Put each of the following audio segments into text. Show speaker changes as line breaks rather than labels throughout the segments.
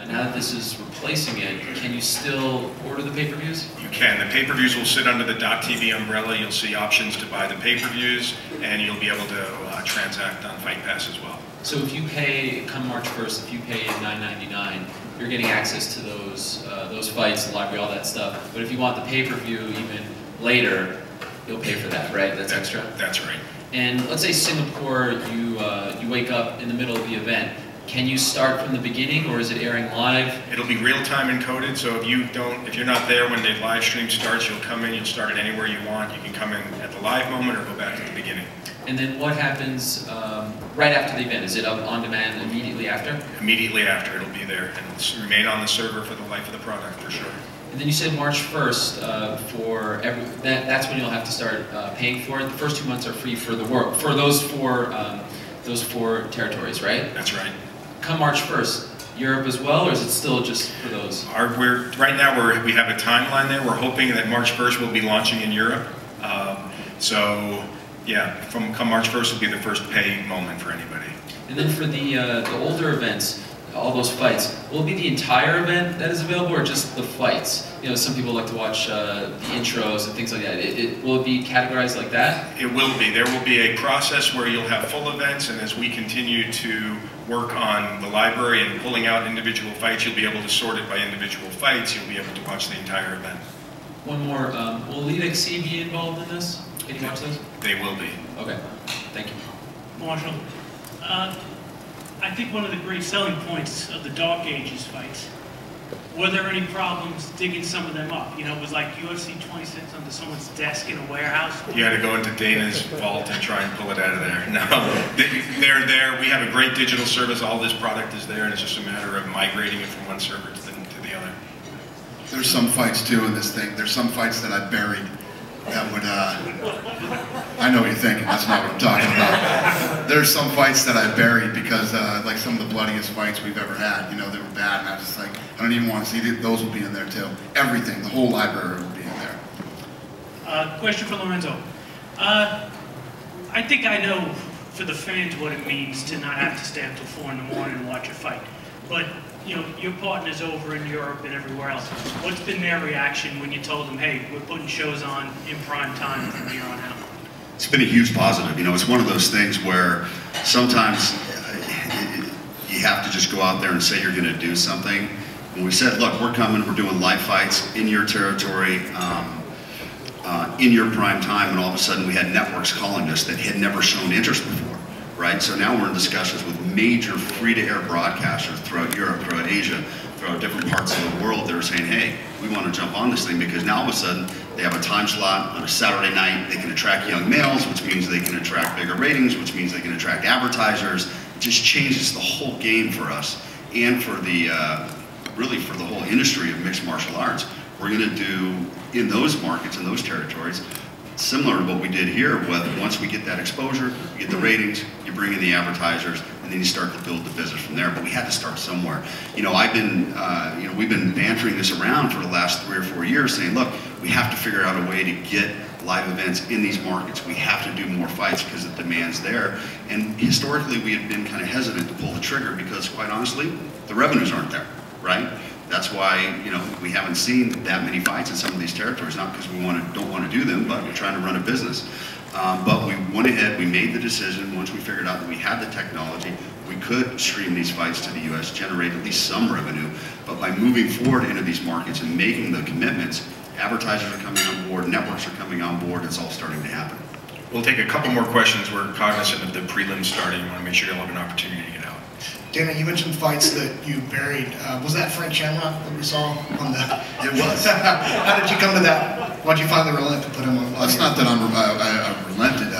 now that this is replacing it, can you still order the pay-per-views?
You can. The pay-per-views will sit under the .tv umbrella. You'll see options to buy the pay-per-views, and you'll be able to transact on Fight Pass as well.
So if you pay, come March 1st, if you pay $9.99, you're getting access to those fights, the library, all that stuff. But if you want the pay-per-view even later, you'll pay for that, right? That's extra?
That's right.
And let's say Singapore, you wake up in the middle of the event. Can you start from the beginning, or is it airing live?
It'll be real-time encoded, so if you're not there when the live stream starts, you'll come in, you'll start it anywhere you want. You can come in at the live moment or go back to the beginning.
And then what happens right after the event? Is it up on demand immediately after?
Immediately after, it'll be there, and it'll remain on the server for the life of the product, for sure.
And then you said March 1st that's when you'll have to start paying for it. The first 2 months are free for the world, for those four territories, right?
That's right.
Come March 1st, Europe as well, or is it still just for those?
Right now we have a timeline there. We're hoping that March 1st we'll be launching in Europe. So yeah, come March 1st will be the first pay moment for anybody.
And then for the older events, all those fights, will it be the entire event that is available, or just the fights? You know, some people like to watch the intros and things like that. Will it be categorized like that? It will be. There will be a process where you'll have full events, and as we continue to work on the library and pulling out individual fights, you'll be able to sort it by individual fights. You'll be able to watch the entire event. One more. Will Elite XC be involved in this? Can you watch those? They will be. Okay. Thank you.
Marshall, I think one of the great selling points of the Dark Ages fights, were there any problems digging some of them up? You know, it was like UFC 26 under someone's desk in a warehouse.
You had to go into Dana's vault and try and pull it out of there. No, they're there. We have a great digital service. All this product is there, and it's just a matter of migrating it from one server to the other.
There's some fights too in this thing. There's some fights that I buried that would, I know what you're thinking, that's not what I'm talking about. There's some fights that I buried because, like some of the bloodiest fights we've ever had, you know, they were bad, and I was just like, I don't even want to see those will be in there too. Everything, the whole library will be in there.
Question for Lorenzo. I think I know for the fans what it means to not have to stay up till 4 in the morning and watch a fight. But, you know, your partners over in Europe and everywhere else, what's been their reaction when you told them, hey, we're putting shows on in prime time from here on out?
It's been a huge positive. You know, it's one of those things where sometimes you have to just go out there and say you're going to do something. When we said, look, we're coming, we're doing live fights in your territory, in your prime time, and all of a sudden we had networks calling us that had never shown interest before, right? So now we're in discussions with major free-to-air broadcasters throughout Europe, throughout Asia, throughout different parts of the world that are saying, hey, we want to jump on this thing, because now all of a sudden they have a time slot on a Saturday night. They can attract young males, which means they can attract bigger ratings, which means they can attract advertisers. It just changes the whole game for us and for the really for the whole industry of mixed martial arts. We're going to do in those markets, in those territories, similar to what we did here. Once we get that exposure, you get the ratings, you bring in the advertisers, and then you start to build the business from there. But we had to start somewhere. You know, we've been bantering this around for the last 3 or 4 years, saying, look, we have to figure out a way to get live events in these markets. We have to do more fights because the demand's there. And historically, we had been kind of hesitant to pull the trigger because, quite honestly, the revenues aren't there, right? That's why, you know, we haven't seen that many fights in some of these territories, not because we don't want to do them, but we're trying to run a business. But we went ahead, we made the decision, once we figured out that we had the technology, we could stream these fights to the US, generate at least some revenue. But by moving forward into these markets and making the commitments, advertisers are coming on board, networks are coming on board, it's all starting to happen.
We'll take a couple more questions. We're cognizant of the prelims starting. We want to make sure you'll have an opportunity to get out.
Dana, you mentioned fights that you buried. Was that Frank Shamrock that we saw on the...
It was.
How did you come to that? Why'd you finally relent to put him on?
Well, it's not that I relented.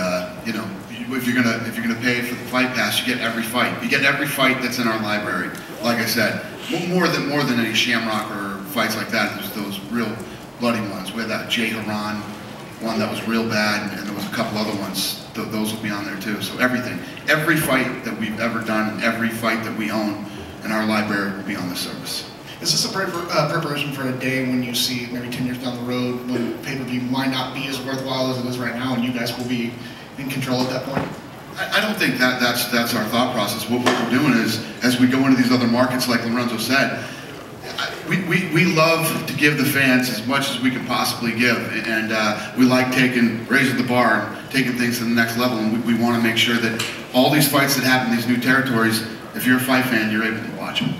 You know, if you're gonna pay for the fight pass, you get every fight. You get every fight that's in our library. Like I said, more than any Shamrock or fights like that. There's those real bloody ones. We had that Jay Haran one that was real bad, and there was a couple other ones. Those will be on there too. So everything, every fight that we've ever done, every fight that we own in our library will be on the service.
Is this a preparation for a day when you see maybe 10 years down the road when pay-per-view might not be as worthwhile as it is right now, and you guys will be in control at that point?
I don't think that's our thought process. What we're doing is, as we go into these other markets, like Lorenzo said, we love to give the fans as much as we can possibly give, and we like raising the bar and taking things to the next level, and we want to make sure that all these fights that happen in these new territories, if you're a fight fan, you're able to watch them.